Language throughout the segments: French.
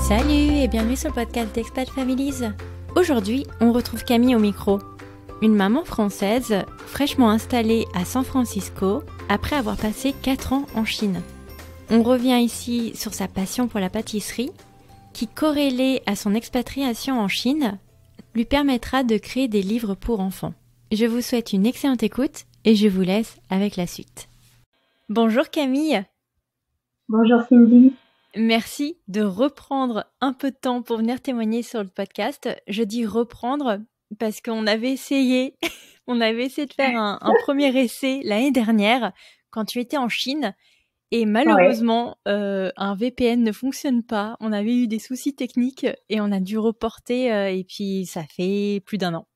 Salut et bienvenue sur le podcast d'Expat Families. Aujourd'hui, on retrouve Camille au micro. Une maman française fraîchement installée à San Francisco après avoir passé 4 ans en Chine. On revient ici sur sa passion pour la pâtisserie qui, corrélée à son expatriation en Chine, lui permettra de créer des livres pour enfants. Je vous souhaite une excellente écoute et je vous laisse avec la suite. Bonjour Camille. Bonjour Cindy. Merci de reprendre un peu de temps pour venir témoigner sur le podcast. Je dis reprendre parce qu'on avait essayé, de faire un premier essai l'année dernière quand tu étais en Chine et malheureusement un VPN ne fonctionne pas. On avait eu des soucis techniques et on a dû reporter et puis ça fait plus d'1 an.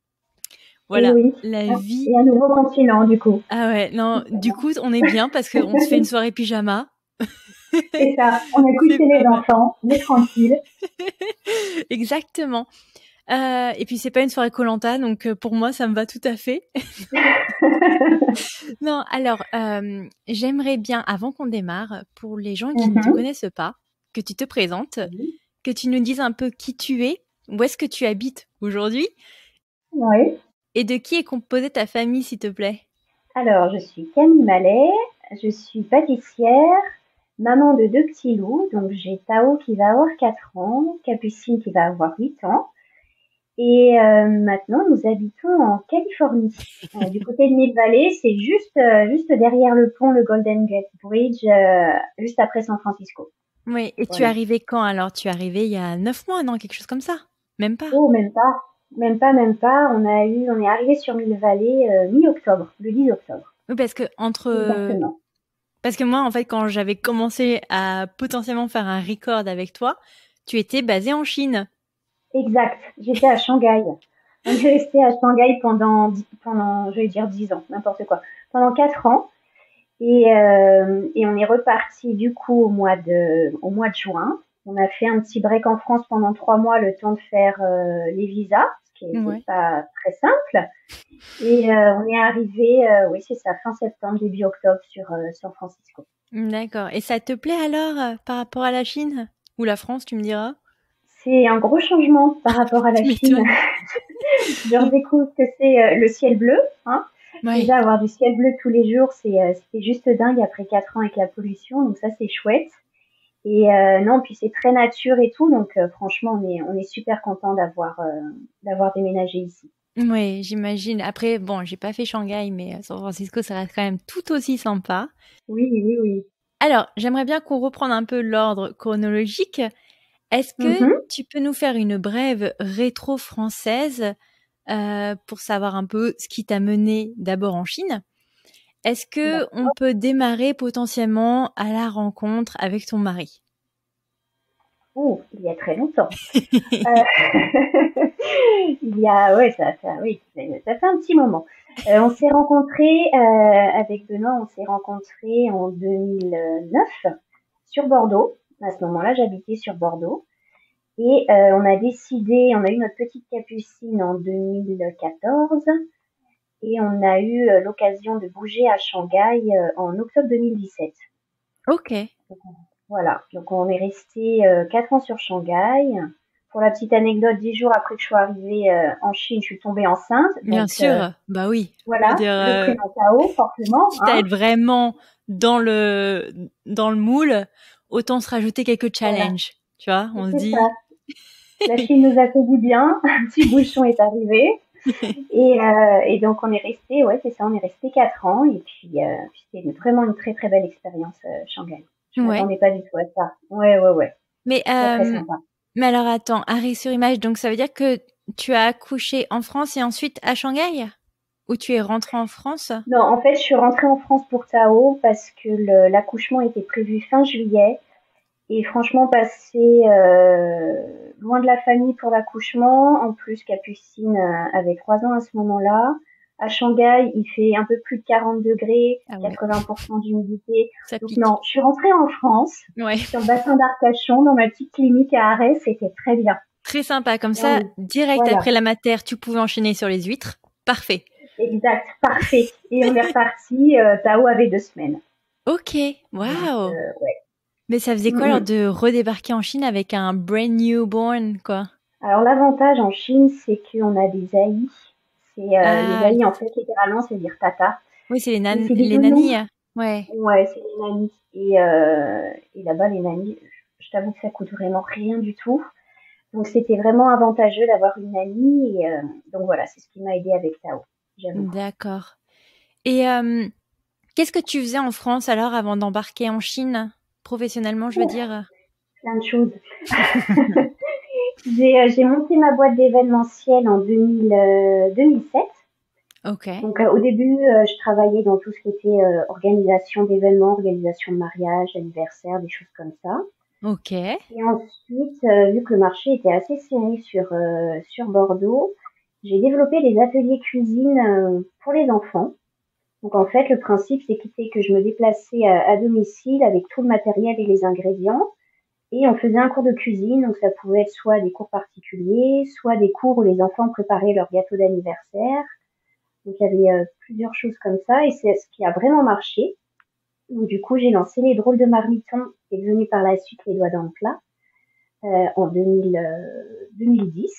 Voilà, oui. La vie. Et un nouveau continent du coup. Ah ouais, non, du coup on est bien parce qu'on se fait une soirée pyjama. C'est ça, on a couché les enfants, on est tranquille. Exactement. Et puis c'est pas une soirée Koh-Lanta, donc pour moi ça me va tout à fait. Non, alors j'aimerais bien, avant qu'on démarre, pour les gens qui ne te connaissent pas, que tu te présentes, que tu nous dises un peu qui tu es, où est-ce que tu habites aujourd'hui, et de qui est composée ta famille, s'il te plaît. Alors, je suis Camille Mallet, je suis pâtissière, maman de 2 petits loups, donc j'ai Tao qui va avoir 4 ans, Capucine qui va avoir 8 ans. Et maintenant, nous habitons en Californie, du côté de Mill Valley. C'est juste derrière le pont, le Golden Gate Bridge, juste après San Francisco. Oui, et tu es arrivée quand alors? Tu es arrivée il y a 9 mois, non? Quelque chose comme ça? Même pas? Oh, même pas. On est arrivé sur Mill Valley mi-octobre, le 10 octobre. Oui, parce que Exactement. Parce que moi, en fait, quand j'avais commencé à potentiellement faire un record avec toi, tu étais basée en Chine. Exact. J'étais à Shanghai. On est resté à Shanghai pendant, je vais dire 10 ans, n'importe quoi. Pendant 4 ans. Et on est reparti du coup au mois de juin. On a fait un petit break en France pendant 3 mois, le temps de faire les visas, ce qui n'est pas très simple. Et on est arrivé, oui c'est ça, fin septembre, début octobre sur San Francisco. D'accord. Et ça te plaît alors par rapport à la Chine ou la France, tu me diras? C'est un gros changement par rapport à la Chine. Je redécouvre que c'est le ciel bleu, hein. Ouais. Déjà, avoir du ciel bleu tous les jours, c'était juste dingue après 4 ans avec la pollution. Donc ça, c'est chouette. Et non, puis c'est très nature et tout. Donc franchement, on est super content d'avoir déménagé ici. Oui, j'imagine. Après, bon, j'ai pas fait Shanghai, mais San Francisco, ça reste quand même tout aussi sympa. Oui. Alors, j'aimerais bien qu'on reprenne un peu l'ordre chronologique. Est-ce que tu peux nous faire une brève rétro française pour savoir un peu ce qui t'a mené d'abord en Chine? Est-ce que on peut démarrer potentiellement à la rencontre avec ton mari? Oh, il y a très longtemps. Ça fait un petit moment. On s'est rencontrés avec Benoît, en 2009 sur Bordeaux. À ce moment-là, j'habitais sur Bordeaux. Et on a eu notre petite Capucine en 2014 et on a eu l'occasion de bouger à Shanghai en octobre 2017. Ok. Voilà, donc on est resté 4 ans sur Shanghai. Pour la petite anecdote, 10 jours après que je sois arrivée en Chine, je suis tombée enceinte. Bien sûr, bah oui. Voilà, le prénom Tao, forcément. Si t'as être vraiment dans le moule, autant se rajouter quelques challenges, tu vois, on se dit... Ça. La Chine nous a fait du bien, un petit bouchon est arrivé. Et donc on est resté, on est resté 4 ans. Et puis c'était vraiment une très très belle expérience Shanghai. Je m'attendais pas du tout à ça. Ouais. Mais, très sympa. Mais alors attends, arrêt sur image, donc ça veut dire que tu as accouché en France et ensuite à Shanghai? Ou tu es rentrée en France? Non, en fait, je suis rentrée en France pour Tao parce que l'accouchement était prévu fin juillet. Et franchement, passer loin de la famille pour l'accouchement, en plus Capucine avait 3 ans à ce moment-là. À Shanghai, il fait un peu plus de 40 degrés, 80% d'humidité. Donc non, je suis rentrée en France, sur le bassin d'Arcachon, dans ma petite clinique à Arès, c'était très bien. Très sympa, comme ça, direct après la mater, tu pouvais enchaîner sur les huîtres. Parfait. Exact, parfait. Et on est reparti, Tao avait 2 semaines. Ok, waouh. Mais ça faisait quoi alors de redébarquer en Chine avec un brand new born, quoi? Alors l'avantage en Chine, c'est qu'on a des AI. C'est les Ah, AI en fait littéralement, c'est dire tata. oui, c'est Et c'est des les noms. nannies. Ouais. Ouais, c'est les nannies. Et là-bas, les nannies, je t'avoue que ça coûte vraiment rien du tout. Donc c'était vraiment avantageux d'avoir une nanny. Et donc voilà, c'est ce qui m'a aidé avec Tao, j'avoue. D'accord. Et qu'est-ce que tu faisais en France alors avant d'embarquer en Chine? Professionnellement, je veux Ouf, dire. plein de choses. J'ai monté ma boîte d'événementiel en 2007. Ok. Donc au début, je travaillais dans tout ce qui était organisation d'événements, organisation de mariage, anniversaire, des choses comme ça. Ok. Et ensuite, vu que le marché était assez serré sur Bordeaux, j'ai développé des ateliers cuisine pour les enfants. Donc en fait, le principe, c'était que je me déplaçais à domicile avec tout le matériel et les ingrédients. Et on faisait un cours de cuisine, donc ça pouvait être soit des cours particuliers, soit des cours où les enfants préparaient leur gâteau d'anniversaire. Donc il y avait plusieurs choses comme ça, et c'est ce qui a vraiment marché. Donc du coup, j'ai lancé les drôles de marmitons, qui est devenu par la suite les doigts dans le plat, en 2010.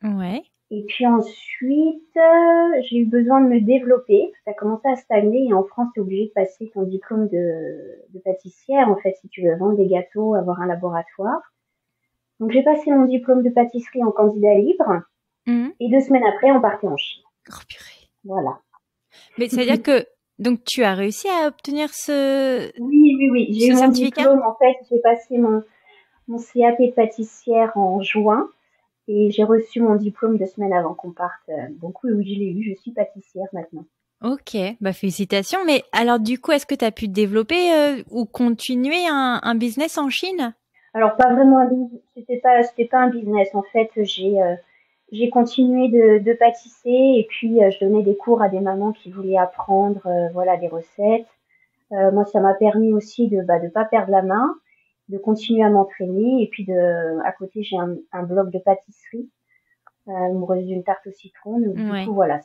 Ouais. Et puis ensuite, j'ai eu besoin de me développer. Ça a commencé à stagner et en France, tu es obligé de passer ton diplôme de pâtissière, en fait, si tu veux vendre des gâteaux, avoir un laboratoire. Donc j'ai passé mon diplôme de pâtisserie en candidat libre Mhm. et 2 semaines après, on partait en Chine. Oh, purée. Voilà. Mais ça veut dire que donc tu as réussi à obtenir Oui, oui, oui. J'ai eu ce mon certificat? diplôme. En fait, j'ai passé mon CAP de pâtissière en juin et j'ai reçu mon diplôme 2 semaines avant qu'on parte. Donc oui, oui, je l'ai eu. Je suis pâtissière maintenant. Ok, bah félicitations. Mais alors du coup, est-ce que tu as pu développer ou continuer un business en Chine? Alors pas vraiment un business, c'était pas un business. En fait, j'ai continué de pâtisser et puis je donnais des cours à des mamans qui voulaient apprendre, voilà, des recettes. Moi, ça m'a permis aussi de pas perdre la main, de continuer à m'entraîner et puis à côté j'ai un blog de pâtisserie, amoureuse d'une tarte au citron. Donc du Ouais, coup voilà,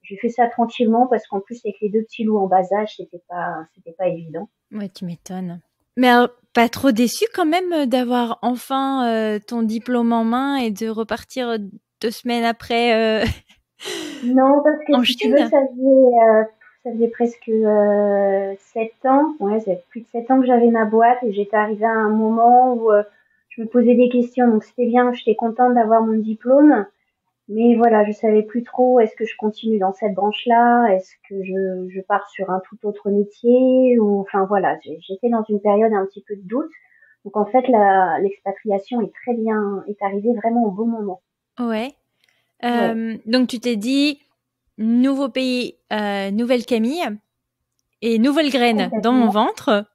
j'ai fait ça tranquillement parce qu'en plus avec les deux petits loups en bas âge, c'était pas évident. ouais, tu m'étonnes. Mais alors, pas trop déçu quand même d'avoir enfin ton diplôme en main et de repartir 2 semaines après Non, parce que en si tu veux, Chine? ça faisait presque 7 ans. Ouais, ça fait plus de 7 ans que j'avais ma boîte et j'étais arrivée à un moment où je me posais des questions. Donc c'était bien, j'étais contente d'avoir mon diplôme. Mais voilà, je savais plus trop, est-ce que je continue dans cette branche-là? Est-ce que je pars sur un tout autre métier? Ou, enfin voilà, j'étais dans une période un petit peu de doute. Donc en fait, l'expatriation est arrivée vraiment au bon moment. Ouais. Ouais, Donc tu t'es dit nouveau pays, nouvelle Camille et nouvelle graine dans mon complètement. ventre,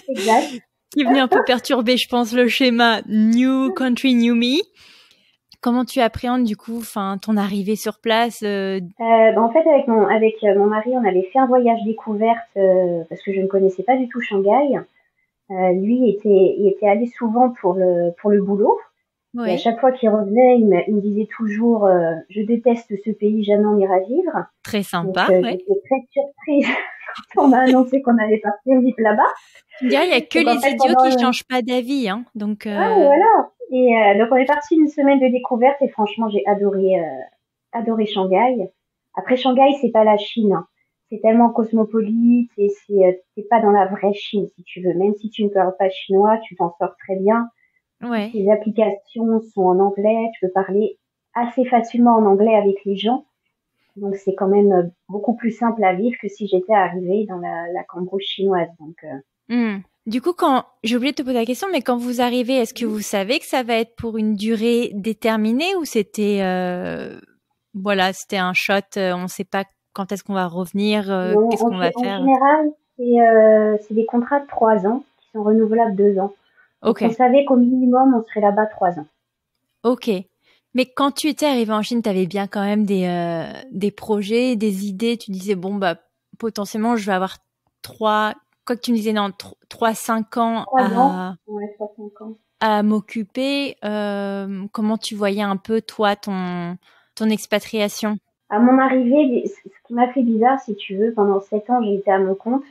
Exact. qui est venu un peu perturber, je pense, le schéma New Country, New Me. Comment tu appréhendes du coup, enfin, ton arrivée sur place En fait, avec mon mari, on avait fait un voyage découverte parce que je ne connaissais pas du tout Shanghai. Lui il était allé souvent pour le boulot. Et à Ouais, chaque fois qu'il revenait, il me disait toujours je déteste ce pays, jamais on ira vivre. très Donc sympa, ouais. j'étais très surprise quand on m'a annoncé qu'on allait partir vite là-bas. Tu me dirais, il y a que Donc en les fait, idiots qui changent pas d'avis, hein. Donc, ouais, voilà. Et donc on est parti une semaine de découverte et franchement j'ai adoré Shanghai. Après Shanghai, c'est pas la Chine, hein. C'est tellement cosmopolite et t'es pas dans la vraie Chine si tu veux. Même si tu ne parles pas chinois, tu t'en sors très bien. Toutes ouais. les applications sont en anglais. Tu peux parler assez facilement en anglais avec les gens. Donc c'est quand même beaucoup plus simple à vivre que si j'étais arrivée dans la cambrouge chinoise. Donc Hmm. Du coup, quand j'ai oublié de te poser la question, mais quand vous arrivez, est-ce que vous savez que ça va être pour une durée déterminée ou c'était, voilà, c'était un shot, on ne sait pas quand est-ce qu'on va revenir, non, qu'est-ce qu'on va en faire? général, c'est des contrats de 3 ans qui sont renouvelables 2 ans. Donc on Ok, savait qu'au minimum on serait là-bas 3 ans. ok. Mais quand tu étais arrivé en Chine, tu avais bien quand même des projets, des idées. Tu disais, bon, bah, potentiellement, je vais avoir quoi que tu me disais, non, 3, 5 ans 3 ans, ouais, 3, 5 ans. à m'occuper. Comment tu voyais un peu, toi, ton expatriation? À mon arrivée, ce qui m'a fait bizarre, si tu veux, pendant 7 ans, j'ai été à mon compte.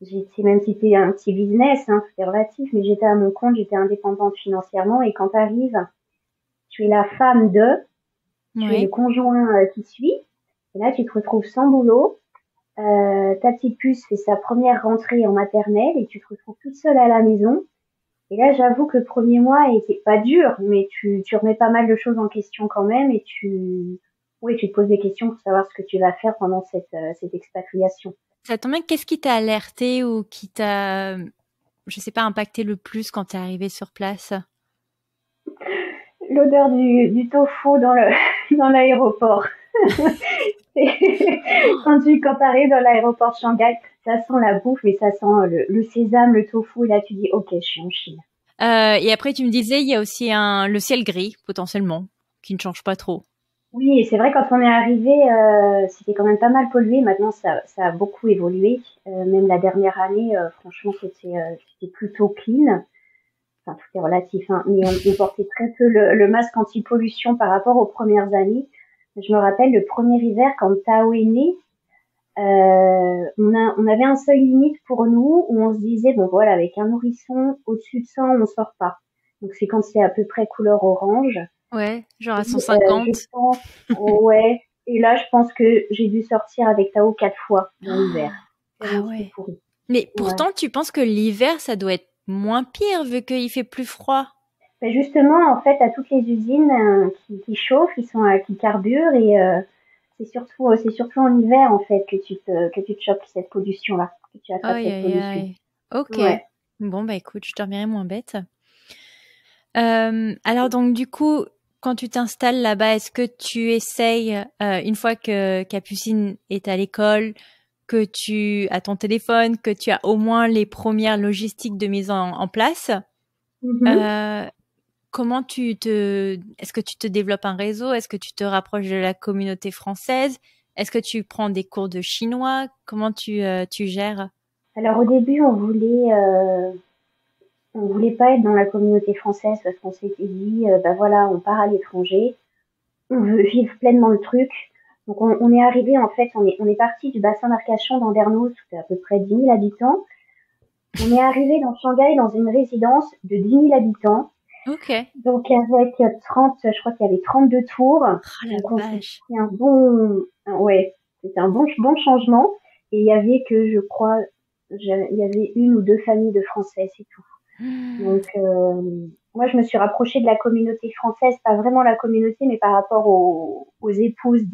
j'étais, même si c'était un petit business, hein, tout est relatif, mais j'étais à mon compte, j'étais indépendante financièrement. Et quand tu arrives, tu es la femme de, tu es le Ouais. conjoint qui suit, et là tu te retrouves sans boulot. Ta petite puce fait sa première rentrée en maternelle et tu te retrouves toute seule à la maison. Et là, j'avoue que le premier mois était pas dur, mais tu remets pas mal de choses en question quand même et oui, tu te poses des questions pour savoir ce que tu vas faire pendant cette expatriation. Ça tombe bien, qu'est-ce qui t'a alerté ou qui t'a, je sais pas, impacté le plus quand t'es arrivé sur place? L'odeur du tofu dans dans l'aéroport. Quand t'arrives dans l'aéroport de Shanghai, ça sent la bouffe, mais ça sent le sésame, le tofu, et là tu dis, ok, je suis en Chine. Et après, tu me disais, il y a aussi le ciel gris, potentiellement, qui ne change pas trop. Oui, et c'est vrai, quand on est arrivé, c'était quand même pas mal pollué. Maintenant, ça a beaucoup évolué. Même la dernière année, franchement, c'était plutôt clean. Enfin, tout est relatif, hein, mais on portait très peu le masque anti-pollution par rapport aux premières années. Je me rappelle le premier hiver quand Tao est né, on avait un seuil limite pour nous où on se disait, bon voilà, avec un nourrisson au-dessus de 100, on sort pas. Donc c'est quand c'est à peu près couleur orange. Ouais, genre à Et, je 150. pense, ouais. Et là, je pense que j'ai dû sortir avec Tao 4 fois dans l'hiver. Ah Tellement c'était ouais. pourri. Mais Ouais. pourtant, tu penses que l'hiver, ça doit être moins pire vu qu'il fait plus froid. Ben justement, en fait, à toutes les usines qui chauffent, qui carburent et c'est surtout en hiver en fait que tu te chopes cette pollution-là, que tu attrapes Aïe, cette aïe, pollution. aïe. Ok. Ouais. Bon, bah écoute, je dormirai moins bête. Alors donc du coup, quand tu t'installes là-bas, est-ce que tu essayes, une fois que Capucine est à l'école, que tu as ton téléphone, que tu as au moins les premières logistiques de mise en place, Mhm. euh, est-ce que tu te développes un réseau? Est-ce que tu te rapproches de la communauté française? Est-ce que tu prends des cours de chinois? Comment tu gères? Alors au début, on voulait pas être dans la communauté française parce qu'on s'était dit, bah voilà, on part à l'étranger, on veut vivre pleinement le truc. Donc on est arrivé en fait, on est parti du bassin d'Arcachon d'Andernos, c'était à peu près 10 000 habitants. On est arrivé dans Shanghai dans une résidence de 10 000 habitants. Ok. Donc avec 30, je crois qu'il y avait 32 tours. Oh la Donc on s'est vache. pris ouais, c'était un bon changement. Et il y avait que, je crois, il y avait une ou deux familles de Français, c'est tout. Hmm. Donc moi je me suis rapprochée de la communauté française, pas vraiment la communauté, mais par rapport aux épouses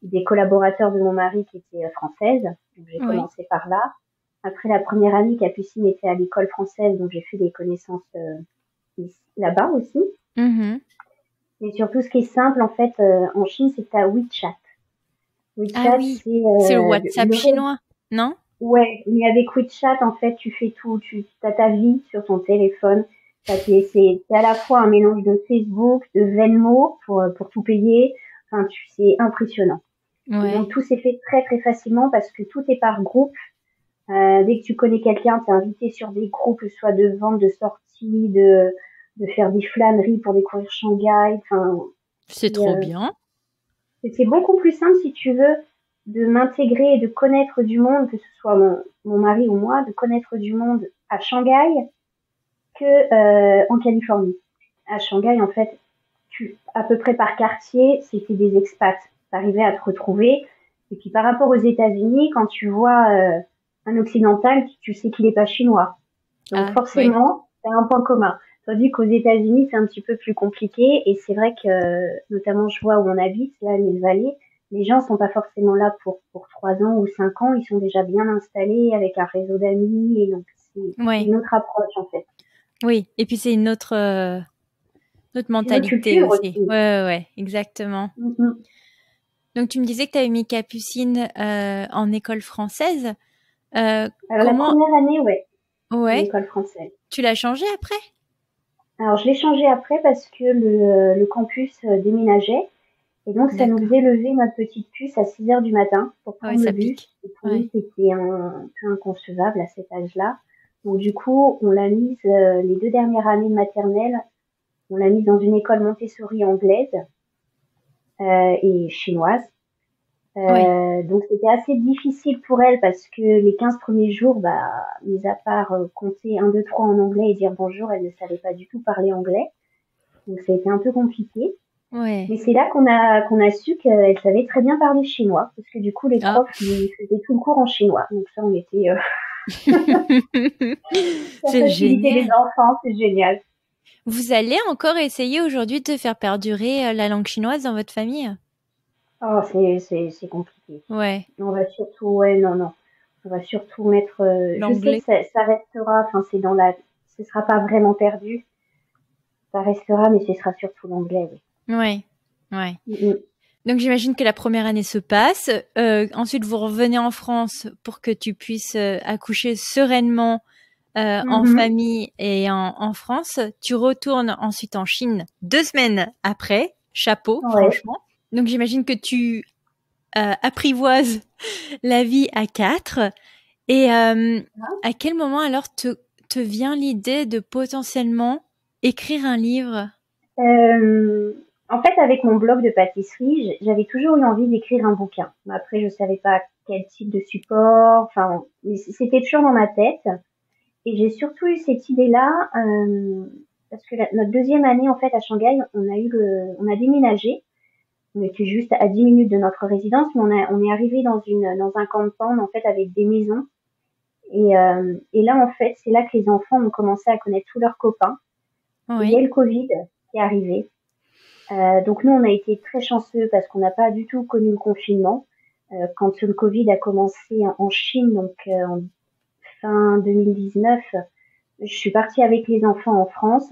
des collaborateurs de mon mari qui étaient françaises. Donc j'ai Oui. commencé par là. Après la première année, Capucine était à l'école française, donc j'ai fait des connaissances là-bas aussi. Mhm. Et surtout, ce qui est simple, en fait, en Chine, c'est ta WeChat. Ah WeChat, oui, c'est c'est le WhatsApp chinois, non? ouais, mais avec WeChat, en fait, tu fais tout. Tu as ta vie sur ton téléphone. C'est à la fois un mélange de Facebook, de Venmo pour tout payer. Enfin, c'est impressionnant. Et donc, Ouais. tout s'est fait très, très facilement parce que tout est par groupe. Dès que tu connais quelqu'un, t'es invité sur des groupes, soit de vente, de sortie, de faire des flâneries pour découvrir Shanghai. Enfin, C'est trop bien. c'est beaucoup plus simple, si tu veux, de m'intégrer et de connaître du monde, que ce soit mon mari ou moi, de connaître du monde à Shanghai que en Californie. À Shanghai, en fait, à peu près par quartier, c'était des expats. T'arrivais à te retrouver. Et puis par rapport aux États-Unis, quand tu vois un occidental, tu sais qu'il est pas chinois. Donc Ah, oui. forcément, c'est un point commun. Tandis qu'aux États-Unis, c'est un petit peu plus compliqué. Et c'est vrai que, notamment, je vois où on habite, là, à Mill Valley, les gens sont pas forcément là pour 3 ans ou 5 ans. Ils sont déjà bien installés avec un réseau d'amis. Et donc, c'est Ouais. une autre approche, en fait. Oui. Et puis c'est une autre C'est une autre mentalité culture aussi. aussi. Ouais, ouais, ouais, exactement. Mhm. Donc tu me disais que tu avais mis Capucine en école française. Alors, la Comment? première année, ouais, en Ouais. école française. Tu l'as changé après? Alors, je l'ai changé après parce que le campus déménageait. Et donc, ça nous D'accord. faisait lever notre petite puce à 6 heures du matin pour Ah oui, prendre le ça bus. pique. Et pour nous, Ouais. c'était un peu inconcevable à cet âge-là. Donc, du coup, on l'a mise les 2 dernières années de maternelle, on l'a mise dans une école Montessori anglaise et chinoise. Oui. Donc c'était assez difficile pour elle parce que les 15 premiers jours, mis à part compter un, 2, 3 en anglais et dire bonjour, elle ne savait pas du tout parler anglais. Donc ça a été un peu compliqué. Ouais. Mais c'est là qu'on a su qu'elle savait très bien parler chinois, parce que du coup les Ah. profs lui faisaient tout le cours en chinois. Donc ça, on était ça C'est facilitait les génial. enfants, c'est génial. Vous allez encore essayer aujourd'hui de faire perdurer la langue chinoise dans votre famille? Oh, c'est compliqué. Ouais, On va surtout, ouais, non, non. On va surtout mettre. Je sais que l'anglais. ça restera. Enfin, c'est dans la. Ce sera pas vraiment perdu. Ça restera, mais ce sera surtout l'anglais, oui. Ouais, ouais. Mm, Donc j'imagine que la première année se passe. Ensuite, vous revenez en France pour que tu puisses accoucher sereinement en mhm. famille et en France. Tu retournes ensuite en Chine 2 semaines après. Chapeau, Ouais. franchement. Donc j'imagine que tu apprivoises la vie à quatre. Et à quel moment alors te vient l'idée de potentiellement écrire un livre? Euh, En fait, avec mon blog de pâtisserie, j'avais toujours eu envie d'écrire un bouquin. Mais après, je savais pas quel type de support. Enfin, mais c'était toujours dans ma tête. Et j'ai surtout eu cette idée-là parce que notre deuxième année en fait à Shanghai, on a déménagé. On était juste à 10 minutes de notre résidence, mais on est arrivé dans un campement en fait avec des maisons. Et là en fait, c'est là que les enfants ont commencé à connaître tous leurs copains. Et il y a Oui, le Covid qui est arrivé. Donc nous, on a été très chanceux parce qu'on n'a pas du tout connu le confinement. Quand le Covid a commencé en Chine, donc en fin 2019, je suis partie avec les enfants en France.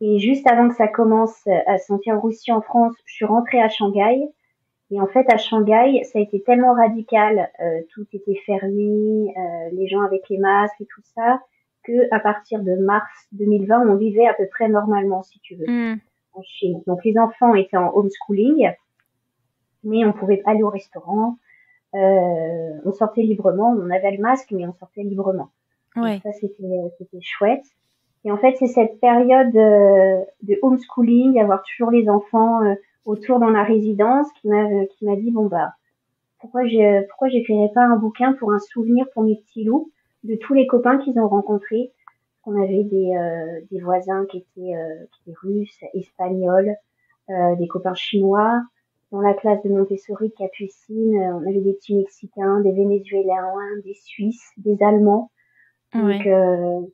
Et juste avant que ça commence à se sentir aussi en France, je suis rentrée à Shanghai. Et en fait, à Shanghai, ça a été tellement radical, tout était fermé, les gens avec les masques et tout ça, que à partir de mars 2020, on vivait à peu près normalement, si tu veux, hmm, en Chine. Donc les enfants étaient en homeschooling, mais on pouvait aller au restaurant, on sortait librement, on avait le masque, mais on sortait librement. Donc ouais, ça, c'était chouette. Et en fait, c'est cette période de homeschooling, avoir toujours les enfants autour dans la résidence, qui m'a dit bon bah pourquoi j'écrirais pas un bouquin pour un souvenir pour mes petits loups de tous les copains qu'ils ont rencontrés. On avait des voisins qui étaient russes, espagnols, des copains chinois. Dans la classe de Montessori de Capucine, on avait des petits Mexicains, des Vénézuéliens, des Suisses, des Allemands. Donc, ouais.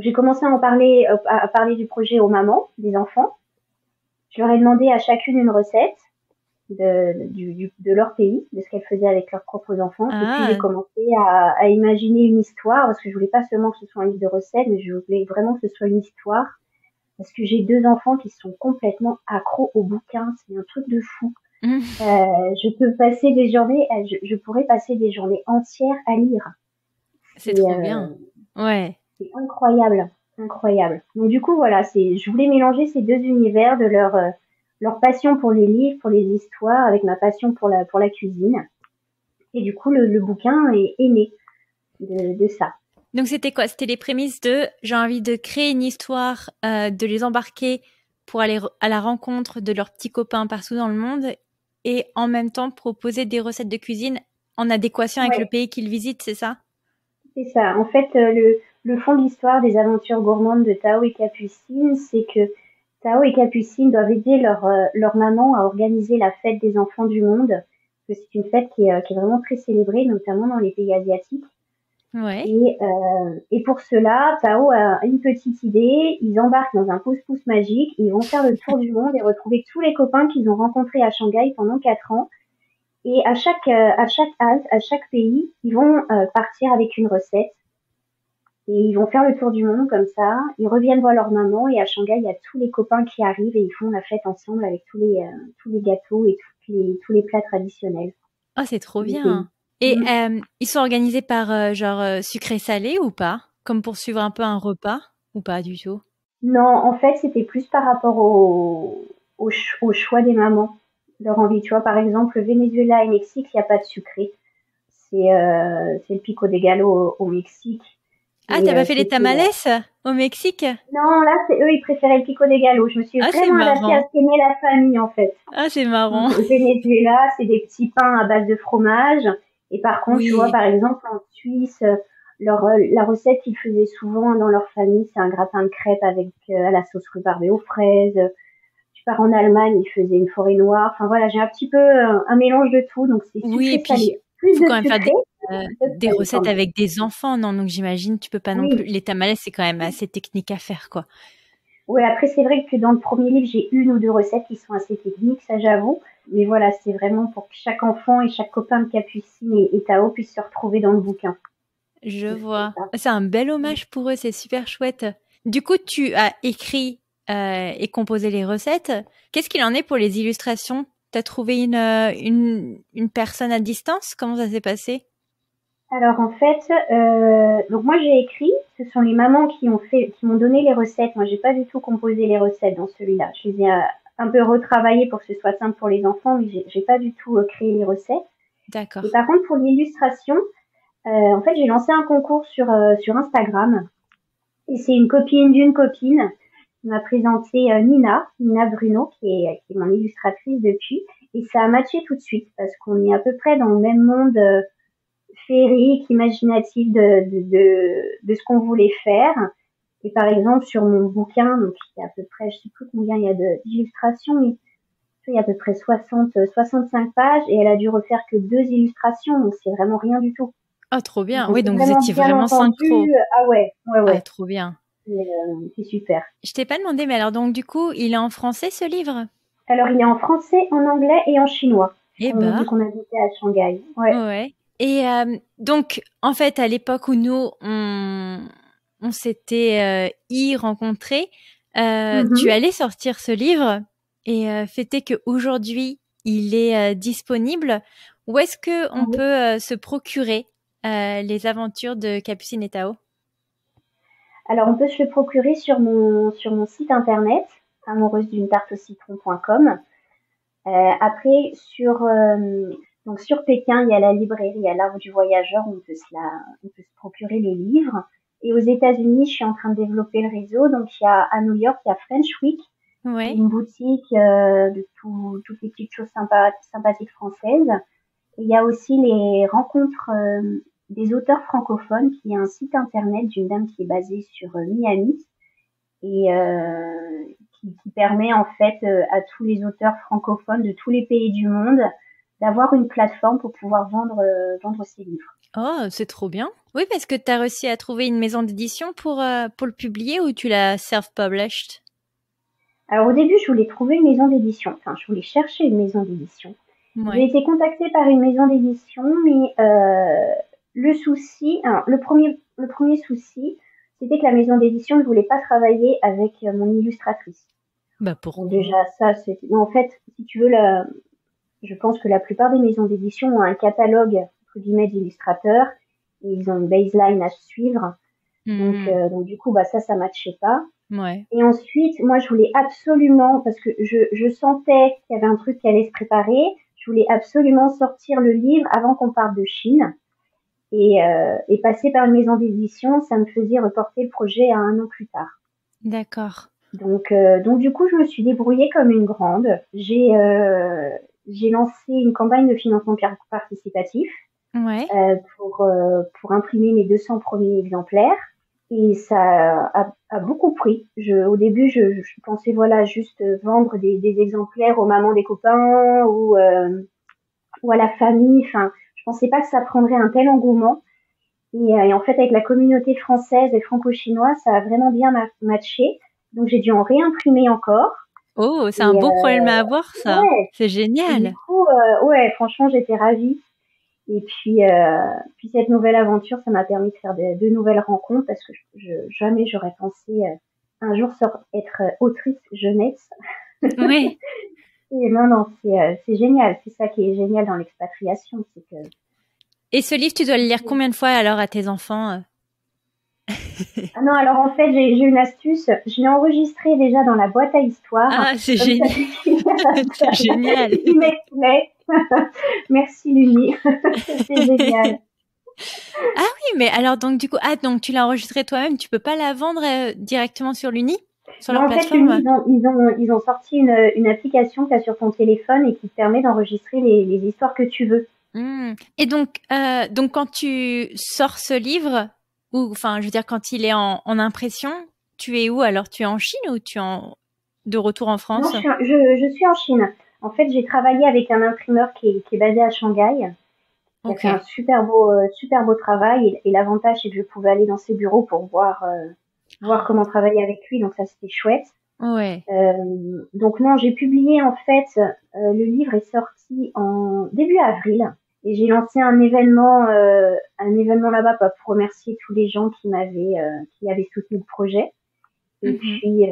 j'ai commencé à en parler, à parler du projet aux mamans des enfants. Je leur ai demandé à chacune une recette de leur pays, de ce qu'elles faisaient avec leurs propres enfants. Et puis j'ai Ah, commencé à imaginer une histoire, parce que je voulais pas seulement que ce soit un livre de recettes, mais je voulais vraiment que ce soit une histoire. Parce que j'ai deux enfants qui sont complètement accros aux bouquins, c'est un truc de fou. hmm, Je pourrais passer des journées entières à lire. c'est C'est trop bien. Ouais, c'est incroyable, incroyable. Donc du coup voilà, je voulais mélanger ces deux univers de leur passion pour les livres, pour les histoires, avec ma passion pour la cuisine. Et du coup le bouquin est né de ça. donc c'était quoi? C'était les prémices de j'ai envie de créer une histoire, de les embarquer pour aller à la rencontre de leurs petits copains partout dans le monde et en même temps proposer des recettes de cuisine en adéquation avec le Ouais, pays qu'ils visitent, c'est ça? c'est ça. En fait, le fond de l'histoire des aventures gourmandes de Tao et Capucine, c'est que Tao et Capucine doivent aider leur maman à organiser la fête des enfants du monde. Parce que c'est une fête qui est vraiment très célébrée, notamment dans les pays asiatiques. Ouais. Et pour cela, Tao a une petite idée. Ils embarquent dans un pouce-pouce magique. Ils vont faire le tour du monde et retrouver tous les copains qu'ils ont rencontrés à Shanghai pendant 4 ans. Et à chaque halte, à chaque pays, ils vont partir avec une recette. Et ils vont faire le tour du monde comme ça. Ils reviennent voir leur maman. Et à Shanghai, il y a tous les copains qui arrivent et ils font la fête ensemble avec tous les gâteaux et tous les plats traditionnels Oh, c'est trop du pays. bien. Et Mm. ils sont organisés par genre sucré-salé ou pas? Comme pour suivre un peu un repas ou pas du tout? Non, en fait, c'était plus par rapport au choix des mamans, leur envie. Tu vois, par exemple, Venezuela et Mexique, il n'y a pas de sucré. C'est le pico de gallo au Mexique. Ah, t'as pas fait les tamales au Mexique? Non, là, c'est eux, ils préféraient le pico de gallo. Je me suis vraiment adaptée à ce qu'aimait la famille, en fait. Ah, c'est marrant. Donc, au Venezuela, c'est des petits pains à base de fromage. Et par contre, tu vois, par exemple, en Suisse, la recette qu'ils faisaient souvent dans leur famille, c'est un gratin de crêpes avec à la sauce rhubarbe aux fraises. Tu pars en Allemagne, ils faisaient une forêt noire. Enfin voilà, j'ai un petit peu un mélange de tout, donc c'est sucré salé. Il faut quand même faire des recettes avec des enfants, non? Donc j'imagine tu peux pas non plus. Les tamales, c'est quand même assez technique à faire, quoi. Oui, après c'est vrai que dans le premier livre, j'ai 1 ou 2 recettes qui sont assez techniques, ça j'avoue. Mais voilà, c'est vraiment pour que chaque enfant et chaque copain de Capucine et Tao puissent se retrouver dans le bouquin. Je vois. C'est un bel hommage pour eux, c'est super chouette. Du coup, tu as écrit et composé les recettes. Qu'est-ce qu'il en est pour les illustrations? T'as trouvé une personne à distance? Comment ça s'est passé? Alors en fait, donc moi j'ai écrit. Ce sont les mamans qui m'ont donné les recettes. Moi j'ai pas du tout composé les recettes dans celui-là. Je les ai un peu retravaillées pour que ce soit simple pour les enfants, mais j'ai pas du tout créé les recettes. D'accord. Et par contre pour l'illustration, en fait j'ai lancé un concours sur Instagram. Et c'est une copine d'une copine qui m'a présenté Nina Bruno, qui est mon illustratrice depuis. Et ça a matché tout de suite parce qu'on est à peu près dans le même monde féerique, imaginatif de ce qu'on voulait faire. Et par exemple, sur mon bouquin, donc il y a à peu près, je sais plus combien il y a d'illustrations, mais il y a à peu près 65 pages et elle a dû refaire que 2 illustrations, donc c'est vraiment rien du tout. Ah, trop bien. Oui, donc vous étiez vraiment synchro. Ah ouais. Ah, trop bien. C'est super. Je t'ai pas demandé, mais alors donc du coup, il est en français ce livre? Alors il est en français, en anglais et en chinois. Eh ben. Vu qu'on habitait à Shanghai. Ouais. Et donc, en fait, à l'époque où nous on s'était rencontrés, tu allais sortir ce livre et fêter qu'aujourd'hui il est disponible. Où est-ce que on peut se procurer les aventures de Capucine et Tao? Alors, on peut se le procurer sur mon site internet, amoureusedune-tarte-au-citron.com. Après, sur Pékin, il y a la librairie à l'Arbre du Voyageur, on peut se procurer les livres. Et aux États-Unis, je suis en train de développer le réseau. Donc, à New York, il y a French Week, une boutique de toutes les petites choses sympathiques françaises. Et il y a aussi les rencontres des auteurs francophones, qui est un site internet d'une dame qui est basée sur Miami et qui permet en fait à tous les auteurs francophones de tous les pays du monde d'avoir une plateforme pour pouvoir vendre ses livres. Oh, c'est trop bien. Oui, parce que tu as réussi à trouver une maison d'édition pour le publier ou tu l'as self-published? Alors au début, je voulais trouver une maison d'édition. Enfin, je voulais chercher une maison d'édition. Ouais. J'ai été contactée par une maison d'édition, mais le premier souci, c'était que la maison d'édition ne voulait pas travailler avec mon illustratrice. Bah pourquoi? Donc déjà ça, en fait, si tu veux, je pense que la plupart des maisons d'édition ont un catalogue entre guillemets d'illustrateurs et ils ont une baseline à suivre. Donc du coup, ça matchait pas. Ouais. Et ensuite, moi, je voulais absolument, parce que je sentais qu'il y avait un truc qui allait se préparer, je voulais absolument sortir le livre avant qu'on parte de Chine. Et passer par une maison d'édition, ça me faisait reporter le projet à 1 an plus tard. D'accord. Donc du coup, je me suis débrouillée comme une grande. J'ai lancé une campagne de financement participatif pour imprimer mes 200 premiers exemplaires. Et ça a beaucoup pris. Au début, je pensais juste vendre des exemplaires aux mamans des copains ou à la famille. Enfin, je pensais pas que ça prendrait un tel engouement. Et en fait, avec la communauté française et franco-chinoise, ça a vraiment bien matché. Donc, j'ai dû en réimprimer encore. Oh, c'est un beau problème à avoir, ça. Ouais. C'est génial. Et du coup, franchement, j'étais ravie. Et puis cette nouvelle aventure, ça m'a permis de faire de nouvelles rencontres parce que jamais j'aurais pensé un jour être autrice jeunesse. Oui. Et non, c'est génial. C'est ça qui est génial dans l'expatriation, c'est que. Et ce livre, tu dois le lire combien de fois alors à tes enfants? Ah non, alors en fait, j'ai une astuce. Je l'ai enregistré déjà dans la boîte à histoire. Ah, c'est génial. C'est génial. Merci Luni. C'est génial. Ah oui, mais alors donc du coup, donc tu l'as enregistré toi-même, tu peux pas la vendre directement sur l'Uni, sur leur En fait, plateforme? ils ont sorti une application que tu as sur ton téléphone et qui te permet d'enregistrer les histoires que tu veux. Et donc quand tu sors ce livre, ou enfin, je veux dire quand il est en impression, tu es où alors? Tu es en Chine ou tu es de retour en Non, France? je suis en Chine. En fait, j'ai travaillé avec un imprimeur qui est basé à Shanghai, qui a Ok. fait un super beau travail. Et l'avantage, c'est que je pouvais aller dans ses bureaux pour voir comment travailler avec lui. Donc ça, c'était chouette. Ouais. Donc non, j'ai publié en fait, le livre est sorti en début avril et j'ai lancé un événement là-bas pour remercier tous les gens qui avaient soutenu le projet. Et Mhm. puis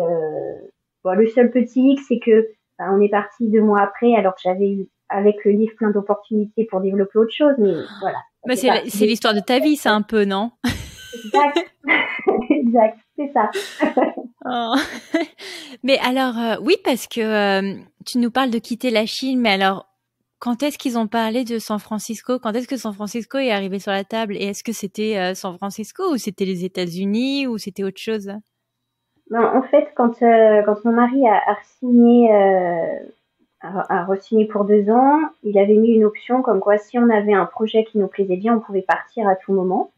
bon, le seul petit hic, c'est que on est parti 2 mois après, alors que j'avais eu avec le livre plein d'opportunités pour développer autre chose, mais voilà, ça Bah fait partie c'est des l'histoire de ta vie, ça un peu, non? exact, exact, c'est ça. Oh. Mais alors, oui, parce que tu nous parles de quitter la Chine, mais alors, quand est-ce qu'ils ont parlé de San Francisco? Quand est-ce que San Francisco est arrivé sur la table? Et est-ce que c'était San Francisco ou c'était les États-Unis ou c'était autre chose? Non, en fait, quand mon mari a signé a re-signé pour 2 ans. Il avait mis une option comme quoi si on avait un projet qui nous plaisait bien, on pouvait partir à tout moment.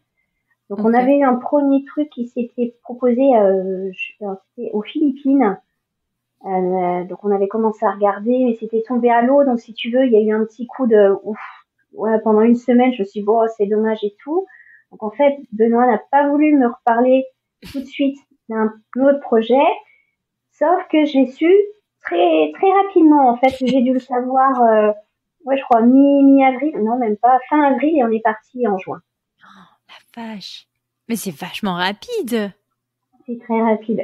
Donc on Ok. avait eu un premier truc qui s'était proposé c'était aux Philippines. Donc on avait commencé à regarder, mais c'était tombé à l'eau. Donc si tu veux, il y a eu un petit coup de ouf. Ouais, pendant une semaine, je me suis dit, bon, c'est dommage et tout. Donc en fait, Benoît n'a pas voulu me reparler tout de suite d'un autre projet. Sauf que je l'ai su très rapidement. En fait, j'ai dû le savoir, ouais, je crois mi-avril, non même pas, fin avril et on est parti en juin. La vache. Mais c'est vachement rapide. C'est très rapide.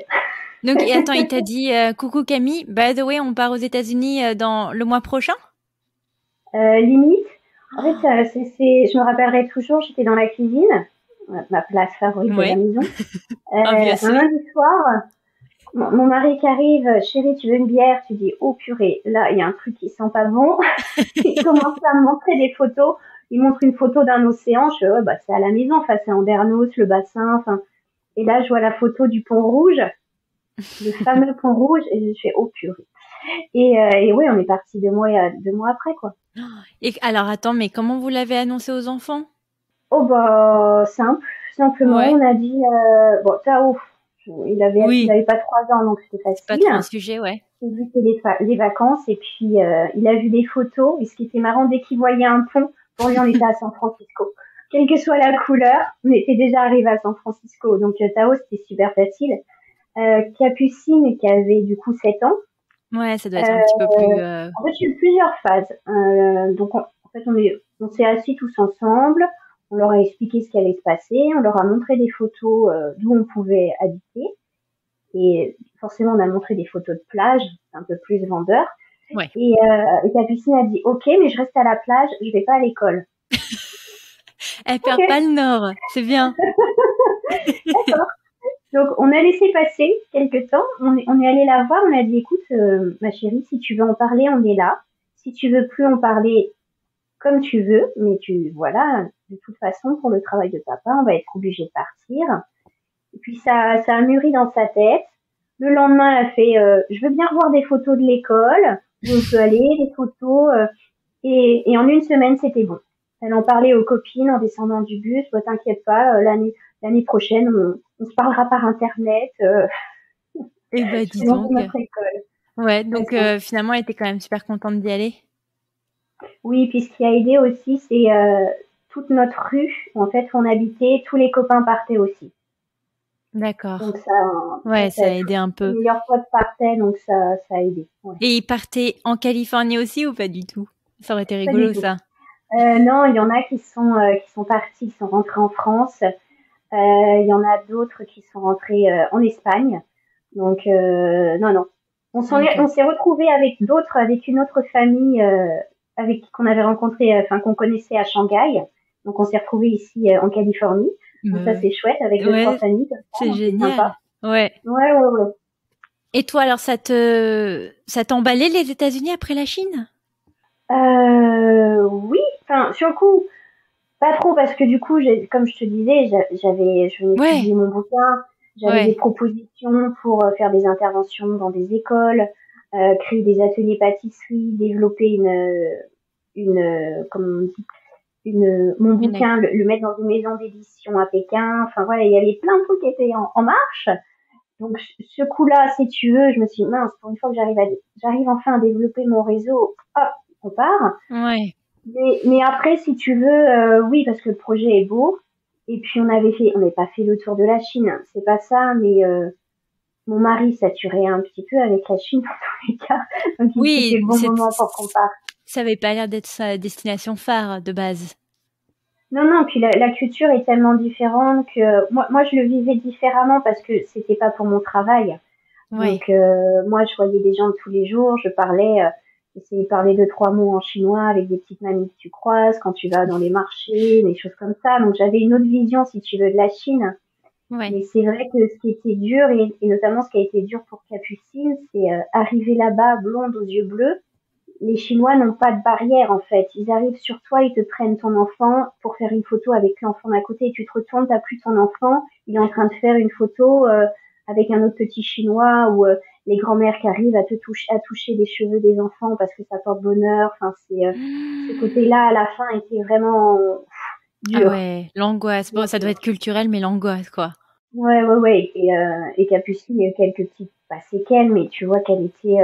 Donc, et attends, il t'a dit, coucou Camille, by the way, on part aux États-Unis dans le mois prochain? Limite, en fait, je me rappellerai toujours, j'étais dans la cuisine, ma place favorite de la Ouais, maison. Un obviously. lundi soir, mon mari qui arrive, chérie, tu veux une bière? Tu dis, oh purée, là, il y a un truc qui sent pas bon. Il commence à me montrer des photos. Il montre une photo d'un océan. Je fais, ouais, bah, c'est à la maison. Enfin, c'est Andernos, le bassin. Enfin, et là, je vois la photo du pont rouge, le fameux pont rouge, et je fais, oh purée. Et oui, on est parti 2 mois après, quoi. Et alors, attends, mais comment vous l'avez annoncé aux enfants? Oh, bah, simplement, Ouais. on a dit, bon, Tao, il Oui, avait pas 3 ans, donc c'était c'est pas facile. trop un sujet, ouais. J'ai vu que les vacances, et puis, il a vu des photos, et ce qui était marrant, dès qu'il voyait un pont, pour lui, on était à San Francisco. Quelle que soit la couleur, on était déjà arrivé à San Francisco. Donc, Tao, c'était super facile. Capucine, qui avait du coup 7 ans, Ouais, ça doit être un petit peu plus. euh, en fait, j'ai eu plusieurs phases. Donc, en fait, on s'est assis tous ensemble, on leur a expliqué ce qui allait se passer, on leur a montré des photos d'où on pouvait habiter, et forcément, on a montré des photos de plage, un peu plus vendeur. Ouais. Et Capucine a dit, ok, mais je reste à la plage, je vais pas à l'école. Elle Ok, perd pas le nord, c'est bien. d'accord. Donc, on a laissé passer quelques temps. On est allé la voir. On a dit, écoute, ma chérie, si tu veux en parler, on est là. Si tu veux plus en parler, comme tu veux, mais voilà, de toute façon, pour le travail de papa, on va être obligé de partir. Et puis, ça a mûri dans sa tête. Le lendemain, elle a fait, je veux bien revoir des photos de l'école, où on peut aller, des photos, et en une semaine, c'était bon. Elle en parlait aux copines en descendant du bus. Bah, t'inquiète pas, l'année prochaine, on se parlera par internet. Eh ben, Je dis vais dans donc. notre école. Ouais, Ouais, donc c'est finalement, elle était quand même super contente d'y aller. Oui, puis ce qui a aidé aussi, c'est toute notre rue. En fait, où on habitait, tous les copains partaient aussi. Donc D'accord. Ouais, ça ça a aidé un tous les peu. meilleurs potes partaient, donc ça a aidé. Ouais. Et ils partaient en Californie aussi ou pas du tout? Ça aurait été Pas du rigolo, tout. ça. Non, il y en a qui sont partis, qui sont rentrés en France. Il y en a d'autres qui sont rentrés en Espagne. Donc non, non. On Ok. s'est retrouvés avec d'autres, avec une autre famille avec qu'on avait rencontré, enfin qu'on connaissait à Shanghai. Donc on s'est retrouvés ici en Californie. Donc ça Bah, c'est chouette avec deux trois ouais, familles comme ça, c'est donc c'est génial. sympa. Ouais. Ouais ouais ouais. Et toi, alors, ça t'emballait les États-Unis après la Chine? Oui, enfin sur le coup, Pas trop parce que du coup, comme je te disais, je venais de Ouais, publier mon bouquin, j'avais des ouais, propositions pour faire des interventions dans des écoles, créer des ateliers pâtisserie, développer comment on dit, mon une ac- bouquin, le mettre dans une maison d'édition à Pékin. Enfin voilà, il y avait plein de trucs qui étaient en marche. Donc ce coup-là, si tu veux, je me suis dit, mince, pour une fois que j'arrive enfin à développer mon réseau, hop, on part. ouais. Mais après, si tu veux, oui, parce que le projet est beau. Et puis on n'est pas fait le tour de la Chine, c'est pas ça, mais mon mari saturait un petit peu avec la Chine dans tous les cas. Donc c'était Oui, le bon moment pour qu'on parte. ça avait pas l'air d'être sa destination phare de base. Non, non, puis la culture est tellement différente que moi je le vivais différemment parce que c'était pas pour mon travail. Ouais. Donc moi je voyais des gens tous les jours, je parlais, j'essayais de parler deux trois mots en chinois avec des petites mamies que tu croises quand tu vas dans les marchés, des choses comme ça. Donc j'avais une autre vision si tu veux de la Chine. Ouais. Mais c'est vrai que ce qui était dur et notamment ce qui a été dur pour Capucine, c'est arriver là-bas blonde aux yeux bleus. Les Chinois n'ont pas de barrière en fait. Ils arrivent sur toi, ils te prennent ton enfant pour faire une photo avec l'enfant d'à côté et tu te retournes, t'as plus ton enfant, il est en train de faire une photo avec un autre petit Chinois ou les grands-mères qui arrivent à toucher les cheveux des enfants parce que ça porte bonheur. Enfin, c'est ce côté-là à la fin était vraiment Ah dur. ouais, l'angoisse. Bon, Donc, ça doit être culturel, mais l'angoisse, quoi. ouais, ouais, ouais. Et Capucine, il y a eu quelques petites, pas séquelles, mais tu vois qu'elle était,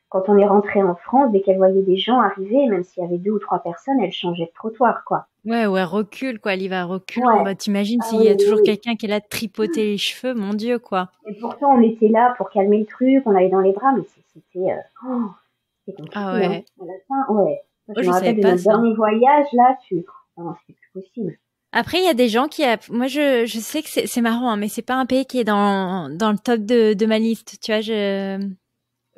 quand on est rentré en France, dès qu'elle voyait des gens arriver, même s'il y avait deux ou trois personnes, elle changeait de trottoir, quoi. Ouais, ouais, recule, quoi. Elle y va reculant. Ouais. Bah, t'imagines Ah s'il oui, y a oui, toujours oui. quelqu'un qui est là de tripoter les cheveux, mon Dieu, quoi. Et pourtant, on était là pour calmer le truc, on l'avait dans les bras, mais c'était Ah compliqué, hein. ouais. À la fin, ouais. Moi, Oh, je je me savais rappelle de pas notre ça. dernier voyage, là, oh non, c'était plus possible. Après, il y a des gens moi, je sais que c'est marrant, hein, mais c'est pas un pays qui est dans le top de ma liste. Tu vois,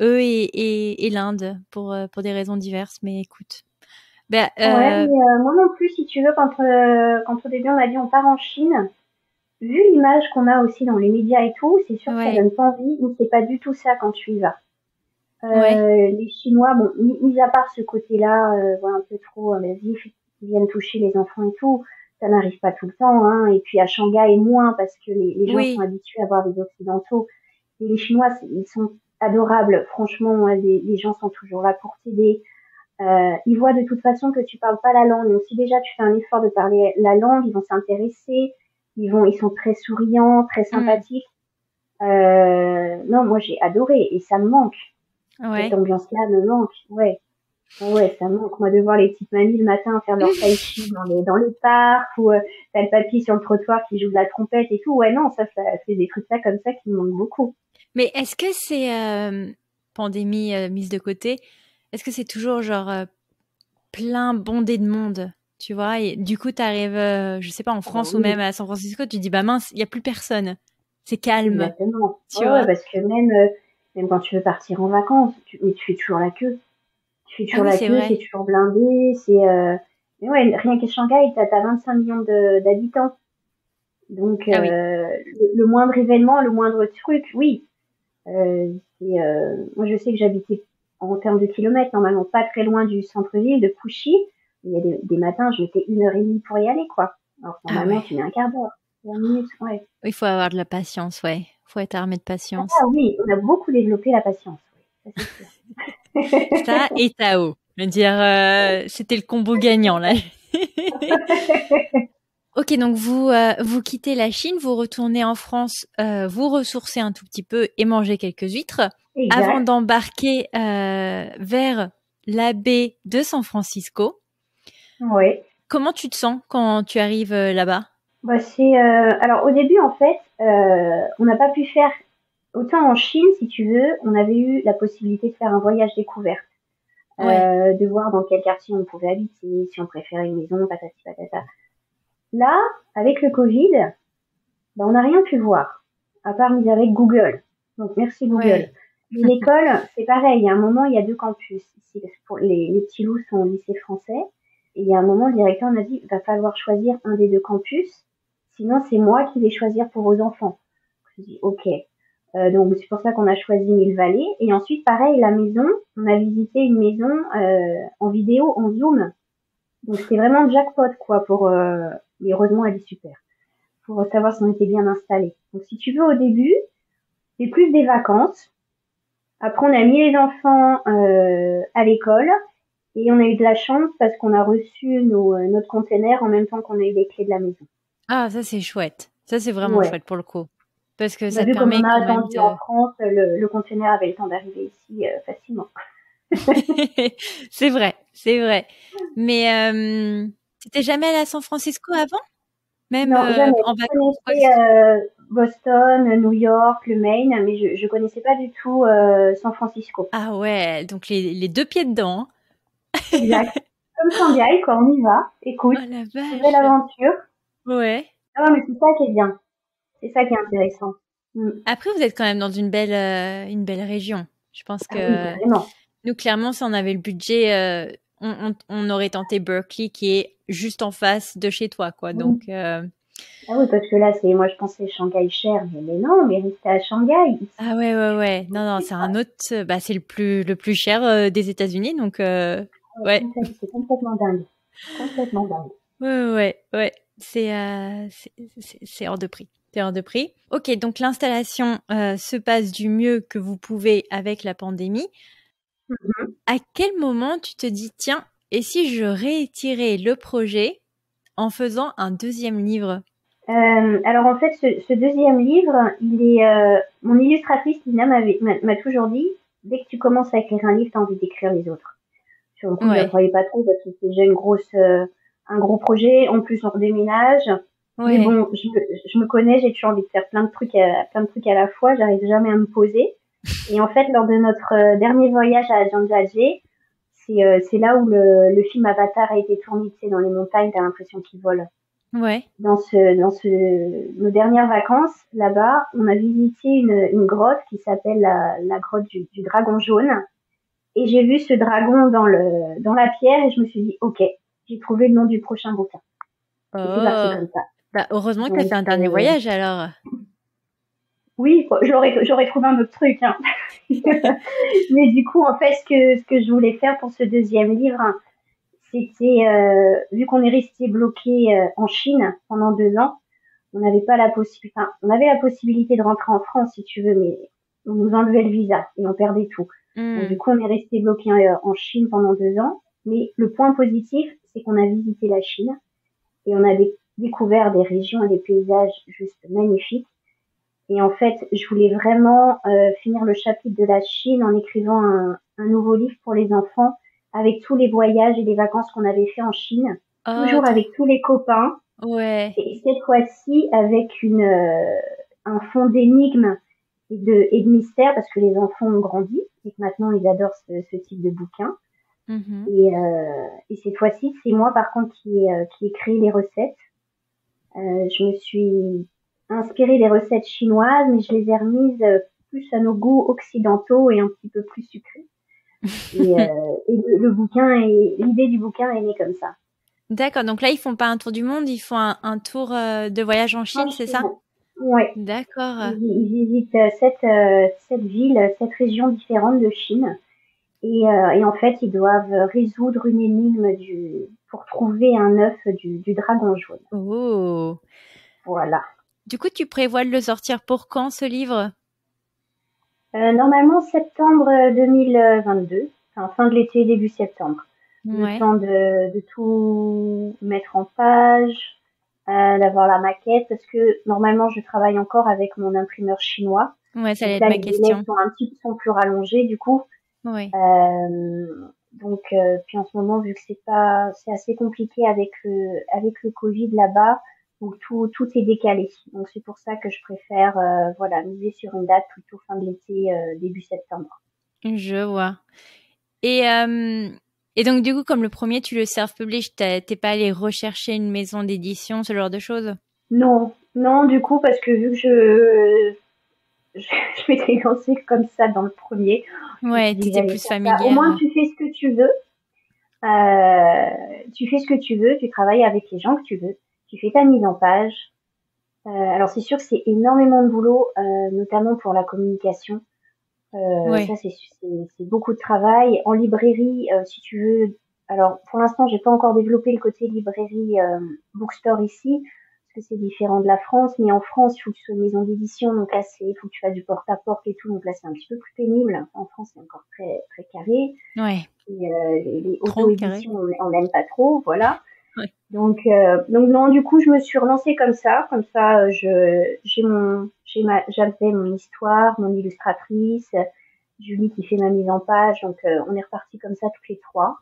eux et l'Inde pour des raisons diverses, mais écoute. Ben, Ouais, mais moi non plus, si tu veux, quand au début on m'a dit on part en Chine, vu l'image qu'on a aussi dans les médias et tout, c'est sûr que ça ouais, donne pas envie, mais c'est pas du tout ça quand tu y vas. ouais. Les Chinois, bon, mis à part ce côté-là, voilà, un peu trop invasif, qui viennent toucher les enfants et tout, ça n'arrive pas tout le temps, hein. Et puis à Shanghai, moins parce que les gens sont Oui. habitués à voir des Occidentaux. Et les Chinois, ils sont adorables. Franchement, hein, les gens sont toujours là pour t'aider. Ils voient de toute façon que tu parles pas la langue. Donc si déjà tu fais un effort de parler la langue, ils vont s'intéresser. Ils sont très souriants, très Hmm. sympathiques. Non, moi j'ai adoré et ça me manque. Cette Ouais. ambiance-là me manque. Ouais, ouais, ça me manque. Moi de voir les petites mamies le matin faire leur tai chi dans les parcs ou t'as le papy sur le trottoir qui joue de la trompette et tout. Ouais, non, ça c'est des trucs là comme ça qui me manquent beaucoup. Mais est-ce que c'est pandémie mise de côté? Est-ce que c'est toujours genre plein bondé de monde, tu vois? Et du coup, t'arrives, je sais pas, en Ah bah France ou même oui, à San Francisco, tu te dis bah mince, il y a plus personne. C'est calme, exactement. tu Ouais, ouais, vois? parce que même quand tu veux partir en vacances, mais tu fais toujours la queue. Tu fais Ah toujours oui, la c'est queue, vrai. c'est toujours blindé, mais ouais, rien qu'à Shanghai, t'as 25 millions d'habitants. Donc, Ah oui. le moindre événement, le moindre truc, oui. Moi, je sais que j'habitais en termes de kilomètres, normalement pas très loin du centre-ville de Puxi. Il y a des matins, je mettais 1 heure et demie pour y aller, quoi. Alors, que Ah normalement, ouais. tu mets un quart d'heure, 20 minutes, ouais. Il faut avoir de la patience, ouais. Faut être armé de patience. Ah oui, on a beaucoup développé la patience, oui, ça c'est sûr. Ça et Tao. Je veux dire, c'était le combo gagnant là. Ok, donc vous quittez la Chine, vous retournez en France, vous ressourcez un tout petit peu et mangez quelques huîtres avant Exact, d'embarquer vers la baie de San Francisco. oui. Comment tu te sens quand tu arrives là-bas? Bah, alors au début en fait, on n'a pas pu faire autant en Chine si tu veux, on avait eu la possibilité de faire un voyage découverte, Ouais, de voir dans quel quartier on pouvait habiter, si on préférait une maison, patati patata. Là, avec le Covid, bah, on n'a rien pu voir, à part mis avec Google. Donc merci Google. ouais. Mais l'école, c'est pareil. Il y a un moment, il y a deux campus. Ici, pour les petits loups sont au lycée français. Et il y a un moment, le directeur m'a dit, il va falloir choisir un des deux campus. Sinon, c'est moi qui vais choisir pour vos enfants. Je dis, ok. Donc c'est pour ça qu'on a choisi Mille Vallées. Et ensuite, pareil, la maison, on a visité une maison en vidéo, en Zoom. Donc c'était vraiment jackpot quoi pour. Mais heureusement, elle est super. Pour savoir si on était bien installé. Donc si tu veux, au début, c'est plus des vacances. Après, on a mis les enfants à l'école et on a eu de la chance parce qu'on a reçu notre container en même temps qu'on a eu les clés de la maison. Ah, ça c'est chouette. Ça c'est vraiment Ouais. chouette pour le coup. Parce que On a ça te vu comme permet on a quand même attendu en de... France, le container avait le temps d'arriver ici facilement. C'est vrai, c'est vrai. Mais t'étais jamais allé à San Francisco avant? Même Non, jamais. en Je vacances ou quoi que connaissais ce soit? Boston, New York, le Maine, mais je connaissais pas du tout San Francisco. Ah ouais, donc les deux pieds dedans. Exact. Comme Shanghai, quoi, on y va. Oh Écoute, la nouvelle vache. aventure. Ouais. Ah, mais c'est ça qui est bien. C'est ça qui est intéressant. Mm. Après, vous êtes quand même dans une belle région. Je pense Ah oui, que carrément. nous, clairement, si on avait le budget, on aurait tenté Berkeley, qui est juste en face de chez toi, quoi. Oui. Donc, Ah oui, parce que là, moi, je pensais Shanghai cher, mais non, mais rester à Shanghai. ah ouais, ouais, ouais. Non, non, c'est un autre, bah, c'est le plus cher des États-Unis. Donc, ouais, C'est complètement dingue. Complètement dingue. ouais, ouais, ouais. Ouais. C'est hors de prix. C'est hors de prix. Ok, donc l'installation se passe du mieux que vous pouvez avec la pandémie. À quel moment tu te dis, tiens, et si je réitérais le projet en faisant un deuxième livre? Alors en fait, ce deuxième livre, mon illustratrice Lina m'a toujours dit, dès que tu commences à écrire un livre, t'as envie d'écrire les autres. Sur le coup, je ne Ouais, croyais pas trop parce que c'est déjà un gros projet. En plus, on redéménage. Mais ouais. bon, je me connais, j'ai toujours envie de faire plein de trucs à la fois. J'arrive jamais à me poser. Et en fait, lors de notre dernier voyage à Janjajé, c'est là où le film Avatar a été tourné, tu sais, dans les montagnes, t'as l'impression qu'il vole. Ouais. Nos dernières vacances, là-bas, on a visité une grotte qui s'appelle la grotte du dragon jaune. Et j'ai vu ce dragon dans la pierre et je me suis dit, ok, j'ai trouvé le nom du prochain bouquin. Et c'est parti Oh, comme ça. bah heureusement que tu as Donc, fait un dernier voyage alors. oui, j'aurais trouvé un autre truc, hein. Mais du coup, en fait, ce que je voulais faire pour ce deuxième livre, hein, c'était, vu qu'on est resté bloqué en Chine pendant 2 ans, on n'avait pas la possibilité, enfin, on avait la possibilité de rentrer en France si tu veux, mais on nous enlevait le visa et on perdait tout. Donc Hmm. du coup, on est resté bloqué en Chine pendant 2 ans. Mais le point positif, c'est qu'on a visité la Chine et on a découvert des régions et des paysages juste magnifiques. Et en fait, je voulais vraiment finir le chapitre de la Chine en écrivant un nouveau livre pour les enfants avec tous les voyages et les vacances qu'on avait fait en Chine, Oh, toujours avec tous les copains ouais. et cette fois-ci avec un fond d'énigme et de mystère parce que les enfants ont grandi et que maintenant ils adorent ce type de bouquin. Mhm. Et cette fois-ci, c'est moi par contre qui ai créé les recettes. Je me suis inspirée des recettes chinoises, mais je les ai remises plus à nos goûts occidentaux et un petit peu plus sucrés. Et le bouquin l'idée du bouquin est née comme ça. D'accord, donc là, ils font pas un tour du monde, ils font un tour de voyage en En Chine, c'est ça? Chine, ouais. D'accord. Ils visitent cette ville, cette région différente de Chine. Et en fait, ils doivent résoudre une énigme pour trouver un œuf du dragon jaune. Oh. Voilà. Du coup, tu prévois de le sortir pour quand ce livre? Normalement, septembre 2022, enfin, fin de l'été, début septembre. Le Ouais. temps de tout mettre en page, d'avoir la maquette, parce que normalement, je travaille encore avec mon imprimeur chinois. Ouais, ça allait Donc être là, ma les délais question. sont plus rallongés, du coup. Ouais. Puis en ce moment, vu que c'est assez compliqué avec le Covid là-bas, donc tout est décalé. Donc c'est pour ça que je préfère, voilà, miser sur une date plutôt fin de l'été, début septembre. Je vois. Et, euh, et donc, du coup, comme le premier, tu le self-publish, t'es pas allé rechercher une maison d'édition, ce genre de choses? Non, non, du coup, parce que vu que je m'étais lancée comme ça dans le premier, je me Ouais, suis dit que t'étais j'allais plus faire ça. Au moins, familière. tu fais ce que tu veux. Tu fais ce que tu veux, tu travailles avec les gens que tu veux, tu fais ta mise en page. Alors c'est sûr que c'est énormément de boulot, notamment pour la communication. Ça Ouais. c'est beaucoup de travail. En librairie, si tu veux alors pour l'instant, j'ai pas encore développé le côté librairie bookstore ici, parce que c'est différent de la France. Mais en France, il faut que tu sois une maison d'édition, donc là, il faut que tu fasses du porte-à-porte et tout, donc là, c'est un petit peu plus pénible. En France, c'est encore très très carré. Ouais, Et, les trop carré. auto-éditions, on n'aime pas trop, voilà. Ouais. Donc non, du coup, je me suis relancée comme ça, j'avais mon histoire, mon illustratrice, Julie qui fait ma mise en page, donc on est reparti comme ça toutes les trois.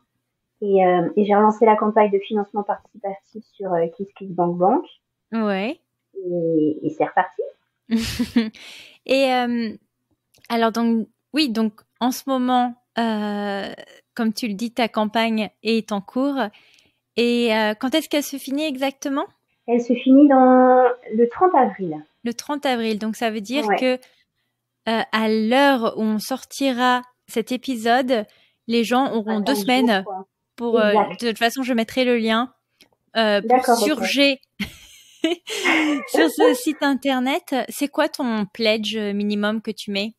Et j'ai relancé la campagne de financement participatif sur KissKissBankBank, Ouais. et c'est reparti. Et alors donc oui, donc en ce moment, comme tu le dis, ta campagne est en cours. Et quand est-ce qu'elle se finit exactement? Elle se finit dans le 30 avril. Le 30 avril. Donc ça veut dire Ouais, que à l'heure où on sortira cet épisode, les gens auront à 2 15 jours, semaines quoi. pour. Exact. De toute façon, je mettrai le lien pour D'accord, ok. surger sur ce site internet. C'est quoi ton pledge minimum que tu mets?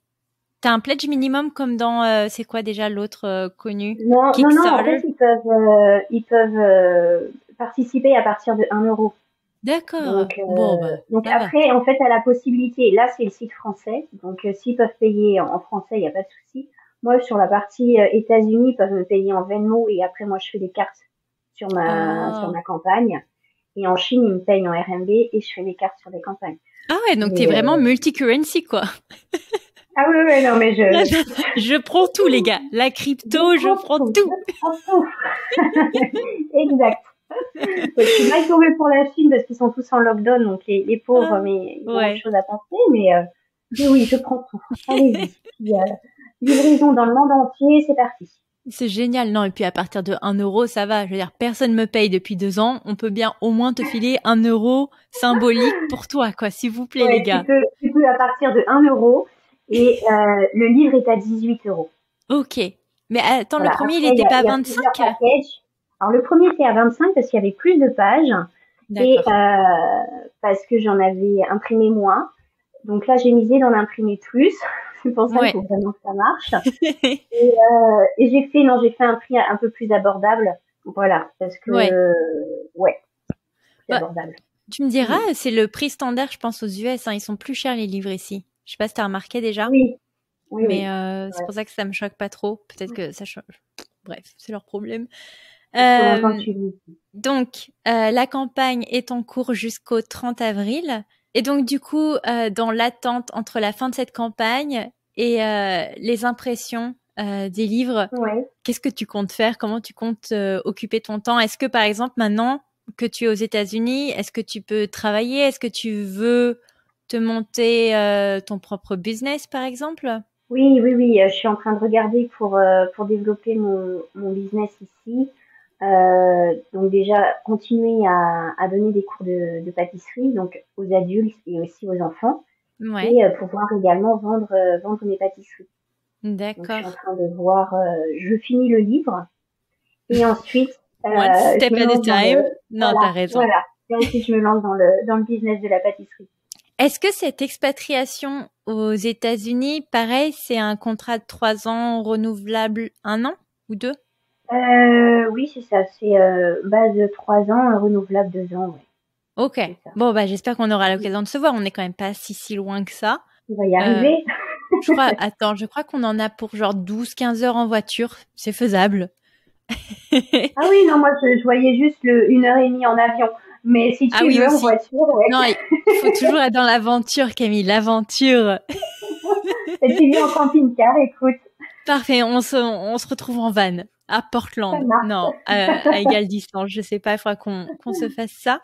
T'as un pledge minimum comme dans c'est quoi déjà l'autre connu? Non, non, non, en fait, Kickstarter. ils peuvent participer à partir de 1 euro. D'accord. Donc, Bon bah donc ça va. après, en fait, à la possibilité, là, c'est le site français. Donc, s'ils peuvent payer en français, il n'y a pas de souci. Moi, sur la partie États-Unis, ils peuvent me payer en Venmo et après, moi, je fais des cartes sur Oh. ma campagne. Et en Chine, ils me payent en RMB et je fais des cartes sur les campagnes. Ah ouais, donc t'es Mais, vraiment multi-currency quoi. ah oui, oui, non, mais Je prends tout les gars. La crypto, je prends tout. je prends tout. Exact. Ouais, je suis mal tombée pour la Chine parce qu'ils sont tous en lockdown, donc les pauvres, Ah, mais ils ont autre ouais. chose à penser. Mais oui, je prends tout. Allez-y. Puis, livraison dans le monde entier, c'est parti. C'est génial. Non, et puis à partir de 1 euro, ça va. Je veux dire, personne me paye depuis 2 ans. On peut bien au moins te filer 1 euro symbolique pour toi, quoi. S'il vous plaît, les Ouais, gars. tu peux à partir de 1 euro et le livre est à 18 euros. Ok. Mais attends, le Voilà. premier, il Après, était pas à il y a plusieurs 25? packages. Alors, le premier était à 25 parce qu'il y avait plus de pages et D'accord. parce que j'en avais imprimé moins. Donc là, j'ai misé dans l'imprimer plus. C'est pour ça qu'il Ouais. faut vraiment que ça marche. Et j'ai fait un prix un peu plus abordable. Voilà, parce Ouais. que, ouais, plus Bah, abordable. tu me diras, c'est le prix standard, je pense, aux US, hein. Ils sont plus chers, les livres ici. Je sais pas si t'as remarqué déjà. Oui, oui, Mais oui. c'est Ouais. pour ça que ça me choque pas trop. Peut-être que ça change. Bref, c'est leur problème. C'est trop longtemps que Euh, tu lis. donc, la campagne est en cours jusqu'au 30 avril. Et donc, du coup, dans l'attente entre la fin de cette campagne et les impressions des livres, Ouais. qu'est-ce que tu comptes faire? Comment tu comptes occuper ton temps? Est-ce que, par exemple, maintenant que tu es aux États-Unis, est-ce que tu peux travailler? Est-ce que tu veux te monter ton propre business, par exemple? Oui, oui, oui. Je suis en train de regarder pour développer mon business ici. Donc déjà, continuer à donner des cours de pâtisserie, donc aux adultes et aussi aux enfants, Ouais, et pouvoir également vendre mes pâtisseries. Donc je suis d'accord. en train de voir, je finis le livre et ensuite One je step me at a lance dans le time. Non, t'as voilà, raison. voilà. Et ensuite je me lance dans le business de la pâtisserie. Est-ce que cette expatriation aux États-Unis, pareil, c'est un contrat de 3 ans renouvelable 1 an ou 2? Oui, c'est ça, c'est base de 3 ans, renouvelable 2 ans, ouais, Ok. c'est ça. Bon, bah, j'espère qu'on aura l'occasion de se voir. On n'est quand même pas si loin que ça. Il va y Euh, arriver. je crois qu'on en a pour genre 12-15 heures en voiture. C'est faisable. Ah oui, non, moi je voyais juste le 1 heure et demie en avion. Mais si Ah tu oui, veux en aussi. voiture, ouais. Non, il faut toujours être dans l'aventure, Camille, l'aventure. Et tu vis en camping-car, écoute, Parfait, on se retrouve en van à ça Portland. marche. Non, à égale distance, je sais pas, il faudra qu'on se fasse ça.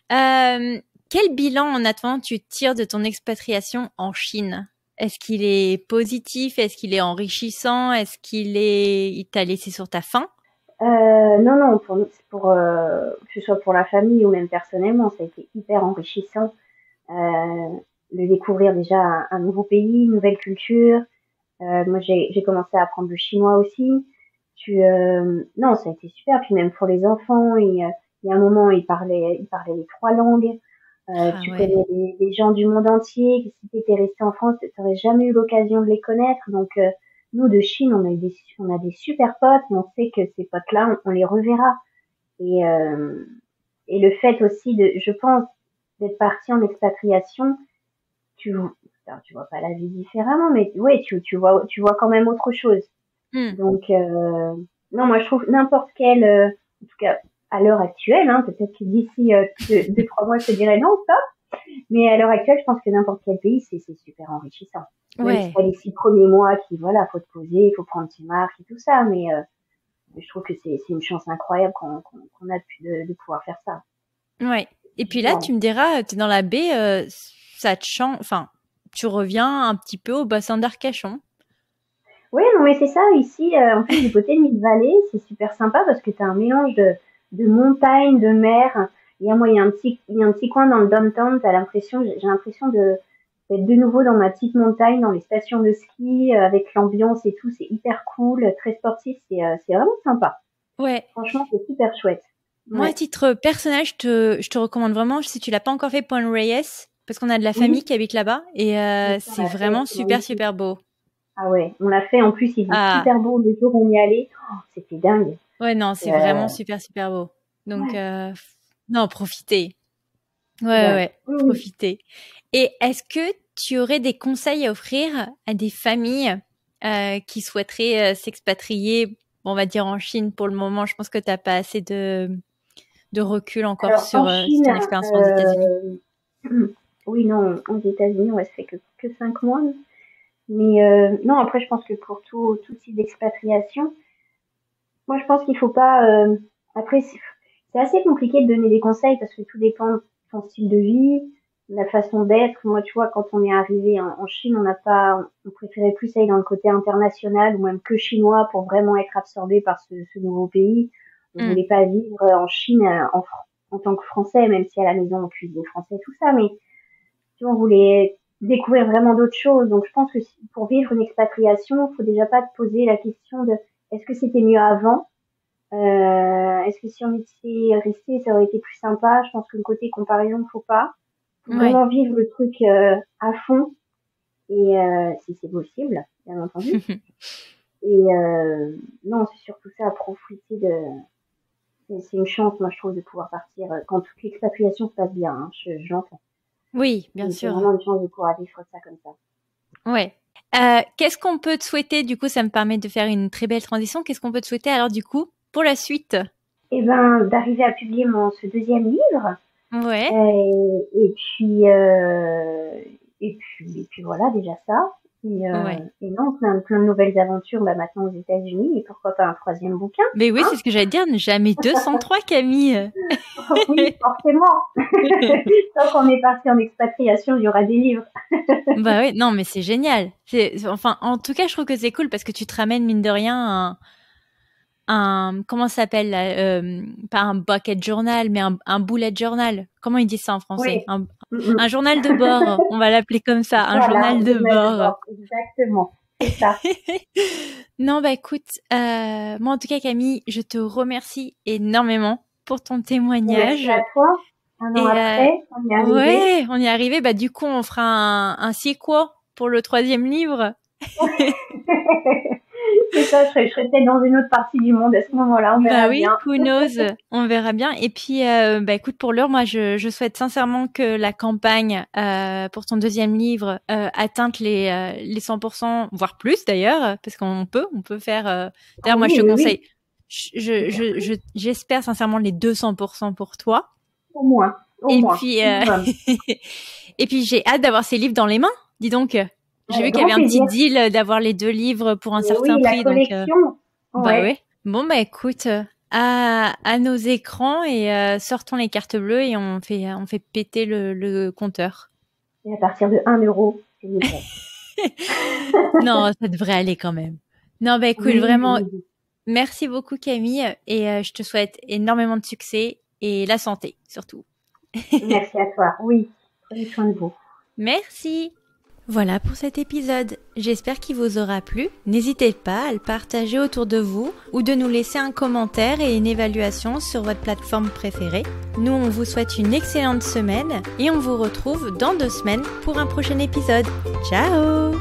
Quel bilan en attendant tu tires de ton expatriation en Chine? Est-ce qu'il est positif? Est-ce qu'il est enrichissant? Il t'a laissé sur ta faim? Non, non, que ce soit pour la famille ou même personnellement, ça a été hyper enrichissant de découvrir déjà un nouveau pays, une nouvelle culture. Moi, j'ai commencé à apprendre le chinois aussi. Non, ça a été super. Puis même pour les enfants, il y a un moment, ils parlaient les 3 langues. Ah Tu ouais. connais des gens du monde entier. Que si tu étais resté en France, tu n'aurais jamais eu l'occasion de les connaître. Donc, nous de Chine, on a des super potes, mais on sait que ces potes-là, on les reverra. Et, euh, et le fait aussi je pense, d'être parti en expatriation, tu, alors, tu vois pas la vie différemment, mais ouais, tu vois quand même autre chose. Hmm. Donc, non, moi je trouve n'importe quel, en tout cas à l'heure actuelle, hein, peut-être que d'ici 2, 3 mois, je te dirais non, stop. Mais à l'heure actuelle, je pense que n'importe quel pays, c'est super enrichissant. Même si Ouais. t'as les 6 premiers mois voilà, faut te poser, il faut prendre tes marques et tout ça, mais je trouve que c'est une chance incroyable qu'on a de pouvoir faire ça. Ouais. Et puis là, Voilà. tu me diras, t'es dans la baie, ça te change. Enfin, tu reviens un petit peu au bassin d'Arcachon. Oui, non, mais c'est ça, ici, en plus, du côté de Mille-Vallées, c'est super sympa parce que tu as un mélange de montagnes, de mer. Moi, il y a un petit coin dans le downtown, j'ai l'impression d'être de nouveau dans ma petite montagne, dans les stations de ski, avec l'ambiance et tout, c'est hyper cool, très sportif, c'est vraiment sympa. Ouais. Franchement, c'est super chouette. Moi, à Ouais. titre personnel, je te recommande vraiment, si tu l'as pas encore fait, Point Reyes, parce qu'on a de la famille Oui, qui habite là-bas, et on c'est l'a fait, vraiment c'est super, magnifique. super beau. Ah ouais, on l'a fait, en plus, il faisait Ah, super beau le jour où on y allait. Oh, c'était dingue. ouais, non, c'est Euh, vraiment super, super beau. Donc, ouais, non, profitez. Ouais, ouais. ouais, Oui, oui. profitez. Et est-ce que tu aurais des conseils à offrir à des familles qui souhaiteraient s'expatrier, on va dire en Chine pour le moment? Je pense que t'as pas assez de recul encore Alors, en sur Chine, ton expérience aux États-Unis. oui, non, aux États-Unis, ouais, ça fait que 5 mois. Mais non, après, je pense que pour tout type d'expatriation, moi, je pense qu'il faut pas. Après, c'est assez compliqué de donner des conseils parce que tout dépend de ton style de vie, de la façon d'être. Moi, tu vois, quand on est arrivé en Chine, on préférait plus aller dans le côté international ou même que chinois pour vraiment être absorbé par ce nouveau pays. On Hmm. voulait pas vivre en Chine en tant que Français, même si à la maison on cuisine français, tout ça, mais tu vois, on voulait découvrir vraiment d'autres choses. Donc, je pense que pour vivre une expatriation, il faut déjà pas te poser la question de est-ce que c'était mieux avant? Est-ce que si on était resté, ça aurait été plus sympa? Je pense que le côté comparaison, faut pas. Faut Ouais. vraiment vivre le truc à fond et si c'est possible, bien entendu. Et non, c'est surtout ça, profiter de. C'est une chance, moi, je trouve, de pouvoir partir quand toute l'expatriation se passe bien. Hein, je l'entends. Oui, bien C'est sûr. vraiment une chance de pouvoir vivre ça comme ça. Ouais. Qu'est-ce qu'on peut te souhaiter? Du coup, ça me permet de faire une très belle transition. Qu'est-ce qu'on peut te souhaiter alors du coup pour la suite? Et ben, d'arriver à publier ce deuxième livre. Ouais. Et puis, et puis voilà, déjà ça. Ouais. Et non, plein de nouvelles aventures, maintenant aux États-Unis, et pourquoi pas un troisième bouquin, Mais oui, hein? c'est ce que j'allais dire. Jamais 203, Camille. Oui, forcément. Tant qu'on est parti en expatriation, il y aura des livres. Bah oui, non, mais c'est génial. Enfin, en tout cas, je trouve que c'est cool parce que tu te ramènes mine de rien comment ça s'appelle là, pas un bucket journal, mais un bullet journal. Comment ils disent ça en français? Oui. Mm, mm. Un journal de bord. On va l'appeler comme ça, un Voilà, journal de journal de bord. bord, exactement. C'est ça. Non, bah écoute, moi en tout cas Camille, je te remercie énormément pour ton Merci témoignage. à toi. Un an Et après, on y est arrivé. ouais, on y est arrivé. Bah du coup, on fera un sequel pour le troisième livre. C'est ça, je serais peut-être dans une autre partie du monde à ce moment-là, on Bah verra oui, bien. who knows, on verra bien. Et puis, bah écoute, pour l'heure, moi, je souhaite sincèrement que la campagne pour ton deuxième livre atteigne les 100%, voire plus d'ailleurs, parce qu'on peut faire. Ah D'ailleurs, moi, je oui, te oui, oui. conseille. J'espère sincèrement les 200% pour toi. Au Et moins, puis, minimum. et puis, j'ai hâte d'avoir ces livres dans les mains. Dis donc, j'ai vu Avec qu'il y avait grand un petit plaisir. deal d'avoir les 2 livres pour un Mais certain oui, la prix, donc. collection. Bah Ouais. ouais. Bon bah écoute, à nos écrans et sortons les cartes bleues et on fait péter le compteur. Et à partir de 1 euro, c'est nickel. Non, ça devrait aller quand même. Non bah écoute, Oui, vraiment, oui, merci beaucoup Camille et je te souhaite énormément de succès et la santé surtout. oui. Merci à toi. Oui. Prenez soin de vous. Merci. Voilà pour cet épisode. J'espère qu'il vous aura plu. N'hésitez pas à le partager autour de vous ou de nous laisser un commentaire et une évaluation sur votre plateforme préférée. Nous, on vous souhaite une excellente semaine et on vous retrouve dans 2 semaines pour un prochain épisode. Ciao!